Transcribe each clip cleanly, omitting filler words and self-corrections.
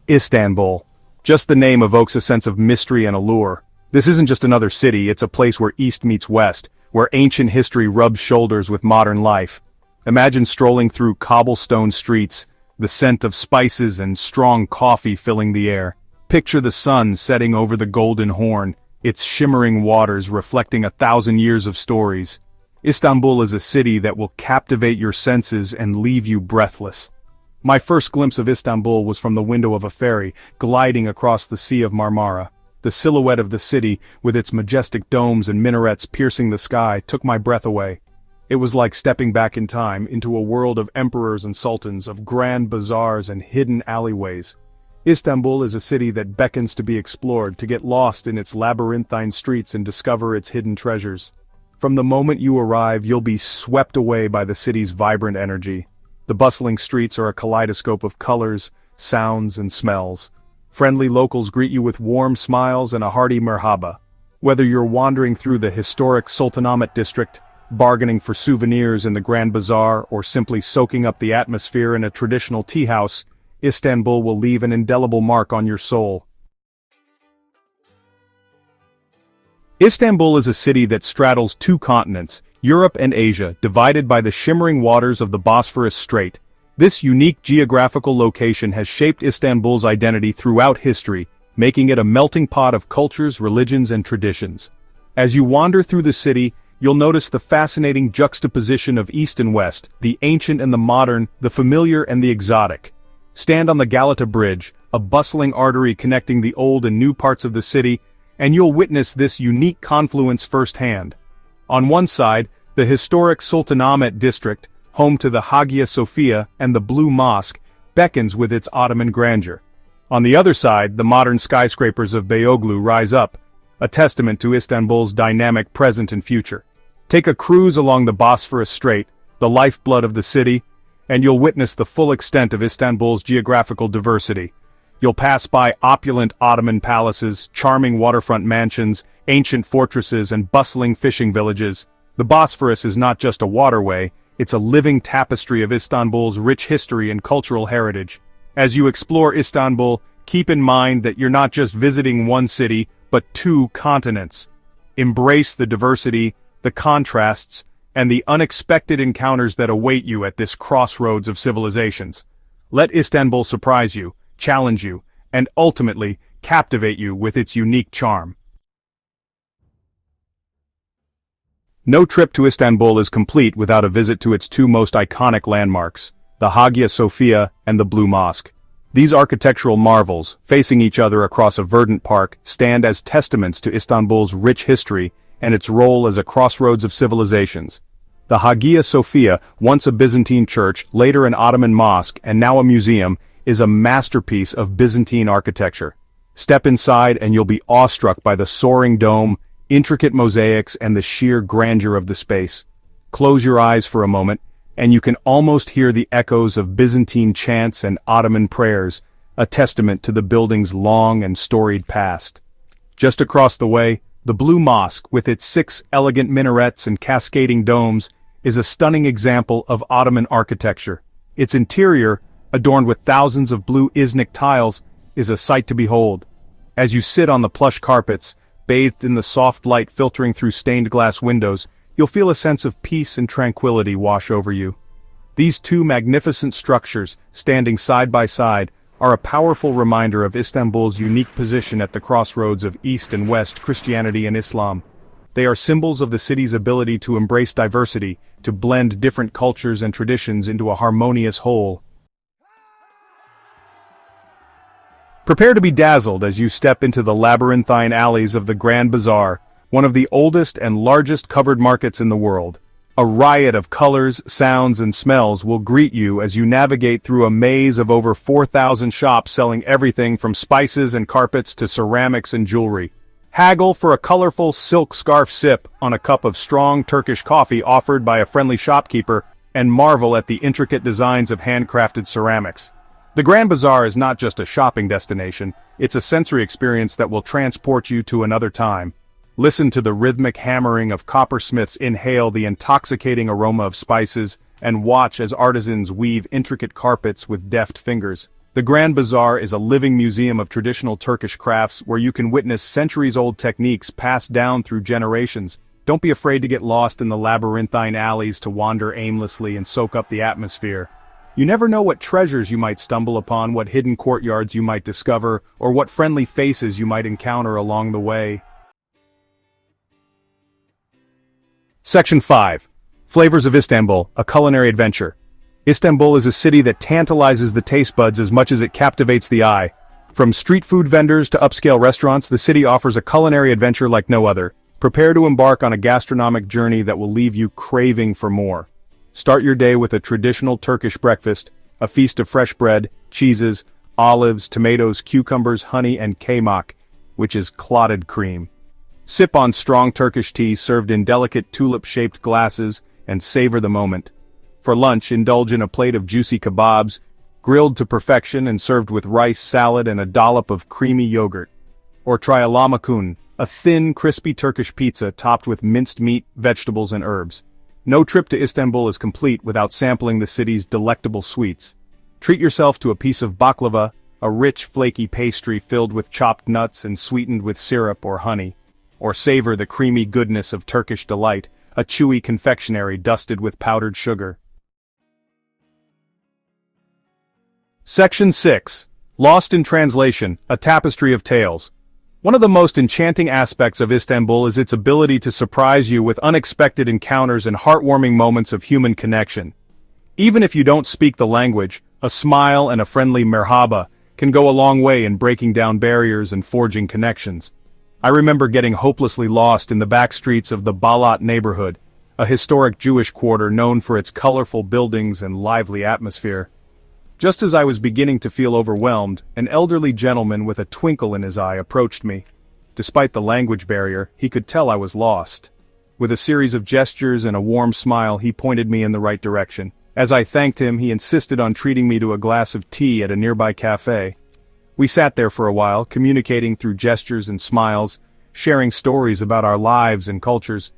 Istanbul. Just the name evokes a sense of mystery and allure. This isn't just another city, it's a place where East meets West, where ancient history rubs shoulders with modern life. Imagine strolling through cobblestone streets, the scent of spices and strong coffee filling the air. Picture the sun setting over the Golden Horn, its shimmering waters reflecting 1,000 years of stories. Istanbul is a city that will captivate your senses and leave you breathless. My first glimpse of Istanbul was from the window of a ferry, gliding across the Sea of Marmara. The silhouette of the city, with its majestic domes and minarets piercing the sky, took my breath away. It was like stepping back in time, into a world of emperors and sultans, of grand bazaars and hidden alleyways. Istanbul is a city that beckons to be explored, to get lost in its labyrinthine streets and discover its hidden treasures. From the moment you arrive, you'll be swept away by the city's vibrant energy. The bustling streets are a kaleidoscope of colors, sounds, and smells. Friendly locals greet you with warm smiles and a hearty merhaba. Whether you're wandering through the historic Sultanahmet district, bargaining for souvenirs in the Grand Bazaar, or simply soaking up the atmosphere in a traditional tea house, Istanbul will leave an indelible mark on your soul. Istanbul is a city that straddles two continents, Europe and Asia, divided by the shimmering waters of the Bosphorus Strait. This unique geographical location has shaped Istanbul's identity throughout history, making it a melting pot of cultures, religions, and traditions. As you wander through the city, you'll notice the fascinating juxtaposition of East and West, the ancient and the modern, the familiar and the exotic. Stand on the Galata Bridge, a bustling artery connecting the old and new parts of the city, and you'll witness this unique confluence firsthand. On one side, the historic Sultanahmet district, home to the Hagia Sophia and the Blue Mosque, beckons with its Ottoman grandeur. On the other side, the modern skyscrapers of Beyoğlu rise up, a testament to Istanbul's dynamic present and future. Take a cruise along the Bosphorus Strait, the lifeblood of the city, and you'll witness the full extent of Istanbul's geographical diversity. You'll pass by opulent Ottoman palaces, charming waterfront mansions, ancient fortresses, and bustling fishing villages. The Bosphorus is not just a waterway, it's a living tapestry of Istanbul's rich history and cultural heritage. As you explore Istanbul, keep in mind that you're not just visiting one city, but two continents. Embrace the diversity, the contrasts, and the unexpected encounters that await you at this crossroads of civilizations. Let Istanbul surprise you, challenge you, and ultimately captivate you with its unique charm. No trip to Istanbul is complete without a visit to its two most iconic landmarks, the Hagia Sophia and the Blue Mosque. These architectural marvels, facing each other across a verdant park, stand as testaments to Istanbul's rich history and its role as a crossroads of civilizations. The Hagia Sophia, once a Byzantine church, later an Ottoman mosque, and now a museum, is a masterpiece of Byzantine architecture. Step inside and you'll be awestruck by the soaring dome, intricate mosaics, and the sheer grandeur of the space. Close your eyes for a moment, and you can almost hear the echoes of Byzantine chants and Ottoman prayers, a testament to the building's long and storied past. Just across the way, the Blue Mosque, with its 6 elegant minarets and cascading domes, is a stunning example of Ottoman architecture. Its interior, adorned with thousands of blue Iznik tiles, is a sight to behold. As you sit on the plush carpets, bathed in the soft light filtering through stained glass windows, you'll feel a sense of peace and tranquility wash over you. These two magnificent structures, standing side by side, are a powerful reminder of Istanbul's unique position at the crossroads of East and West Christianity and Islam. They are symbols of the city's ability to embrace diversity, to blend different cultures and traditions into a harmonious whole. Prepare to be dazzled as you step into the labyrinthine alleys of the Grand Bazaar, one of the oldest and largest covered markets in the world. A riot of colors, sounds, and smells will greet you as you navigate through a maze of over 4,000 shops selling everything from spices and carpets to ceramics and jewelry. Haggle for a colorful silk scarf sip on a cup of strong Turkish coffee offered by a friendly shopkeeper, and marvel at the intricate designs of handcrafted ceramics. The Grand Bazaar is not just a shopping destination, it's a sensory experience that will transport you to another time. Listen to the rhythmic hammering of coppersmiths, inhale the intoxicating aroma of spices, and watch as artisans weave intricate carpets with deft fingers. The Grand Bazaar is a living museum of traditional Turkish crafts where you can witness centuries-old techniques passed down through generations. Don't be afraid to get lost in the labyrinthine alleys to wander aimlessly and soak up the atmosphere. You never know what treasures you might stumble upon, what hidden courtyards you might discover, or what friendly faces you might encounter along the way. Section 5. Flavors of Istanbul, a culinary adventure. Istanbul is a city that tantalizes the taste buds as much as it captivates the eye. From street food vendors to upscale restaurants, the city offers a culinary adventure like no other. Prepare to embark on a gastronomic journey that will leave you craving for more. Start your day with a traditional Turkish breakfast, a feast of fresh bread, cheeses, olives, tomatoes, cucumbers, honey, and kaymak, which is clotted cream. Sip on strong Turkish tea served in delicate tulip-shaped glasses and savor the moment. For lunch, indulge in a plate of juicy kebabs, grilled to perfection and served with rice, salad, and a dollop of creamy yogurt. Or try a lahmacun, a thin, crispy Turkish pizza topped with minced meat, vegetables, and herbs. No trip to Istanbul is complete without sampling the city's delectable sweets. Treat yourself to a piece of baklava, a rich, flaky pastry filled with chopped nuts and sweetened with syrup or honey. Or savor the creamy goodness of Turkish delight, a chewy confectionery dusted with powdered sugar. Section 6. Lost in Translation, a tapestry of tales. One of the most enchanting aspects of Istanbul is its ability to surprise you with unexpected encounters and heartwarming moments of human connection. Even if you don't speak the language, a smile and a friendly merhaba can go a long way in breaking down barriers and forging connections. I remember getting hopelessly lost in the back streets of the Balat neighborhood, a historic Jewish quarter known for its colorful buildings and lively atmosphere. Just as I was beginning to feel overwhelmed, an elderly gentleman with a twinkle in his eye approached me. Despite the language barrier, he could tell I was lost. With a series of gestures and a warm smile, he pointed me in the right direction. As I thanked him, he insisted on treating me to a glass of tea at a nearby cafe. We sat there for a while, communicating through gestures and smiles, sharing stories about our lives and cultures.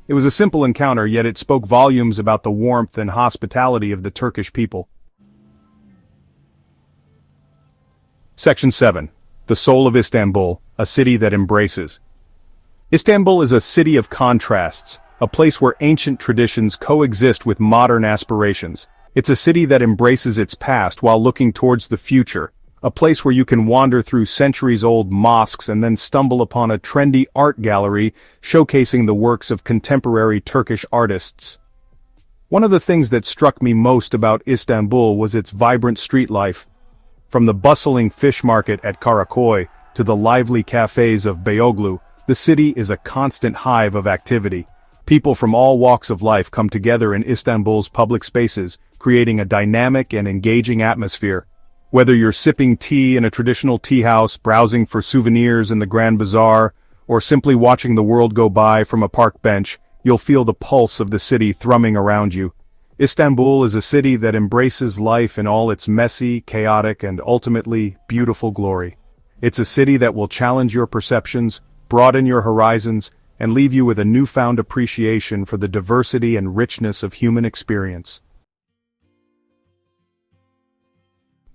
It was a simple encounter, yet it spoke volumes about the warmth and hospitality of the Turkish people. Section 7. The Soul of Istanbul, a city that embraces. Istanbul is a city of contrasts, a place where ancient traditions coexist with modern aspirations. It's a city that embraces its past while looking towards the future, a place where you can wander through centuries-old mosques and then stumble upon a trendy art gallery showcasing the works of contemporary Turkish artists. One of the things that struck me most about Istanbul was its vibrant street life. From the bustling fish market at Karakoy to the lively cafes of Beyoğlu, the city is a constant hive of activity. People from all walks of life come together in Istanbul's public spaces, creating a dynamic and engaging atmosphere. Whether you're sipping tea in a traditional tea house, browsing for souvenirs in the Grand Bazaar, or simply watching the world go by from a park bench, you'll feel the pulse of the city thrumming around you. Istanbul is a city that embraces life in all its messy, chaotic, and ultimately beautiful glory. It's a city that will challenge your perceptions, broaden your horizons, and leave you with a newfound appreciation for the diversity and richness of human experience.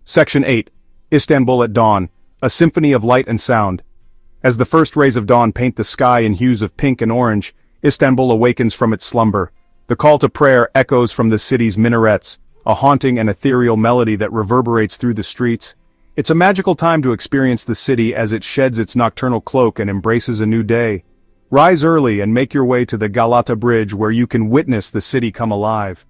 Section 8. Istanbul at Dawn, a symphony of light and sound. As the first rays of dawn paint the sky in hues of pink and orange, Istanbul awakens from its slumber. The call to prayer echoes from the city's minarets, a haunting and ethereal melody that reverberates through the streets. It's a magical time to experience the city as it sheds its nocturnal cloak and embraces a new day. Rise early and make your way to the Galata Bridge where you can witness the city come alive.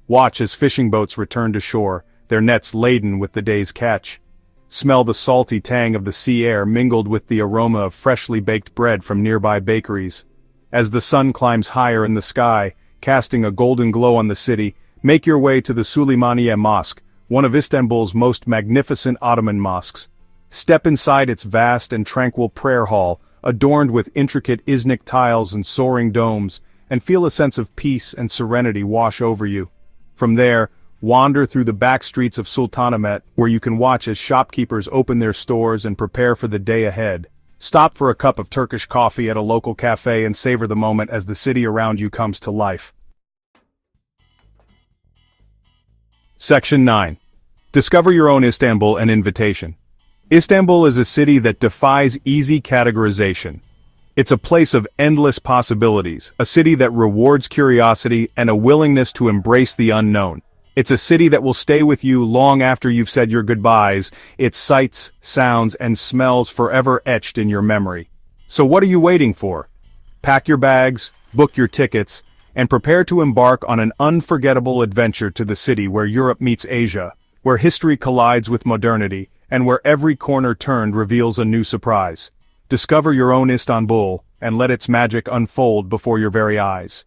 Watch as fishing boats return to shore, their nets laden with the day's catch. Smell the salty tang of the sea air mingled with the aroma of freshly baked bread from nearby bakeries. As the sun climbs higher in the sky, casting a golden glow on the city, make your way to the Süleymaniye Mosque, one of Istanbul's most magnificent Ottoman mosques. Step inside its vast and tranquil prayer hall, adorned with intricate Iznik tiles and soaring domes, and feel a sense of peace and serenity wash over you. From there, wander through the back streets of Sultanahmet, where you can watch as shopkeepers open their stores and prepare for the day ahead. Stop for a cup of Turkish coffee at a local cafe and savor the moment as the city around you comes to life. Section 9. Discover your own Istanbul and invitation. Istanbul is a city that defies easy categorization. It's a place of endless possibilities, a city that rewards curiosity and a willingness to embrace the unknown. It's a city that will stay with you long after you've said your goodbyes, its sights, sounds, and smells forever etched in your memory. So what are you waiting for? Pack your bags, book your tickets, and prepare to embark on an unforgettable adventure to the city where Europe meets Asia, where history collides with modernity, and where every corner turned reveals a new surprise. Discover your own Istanbul, and let its magic unfold before your very eyes.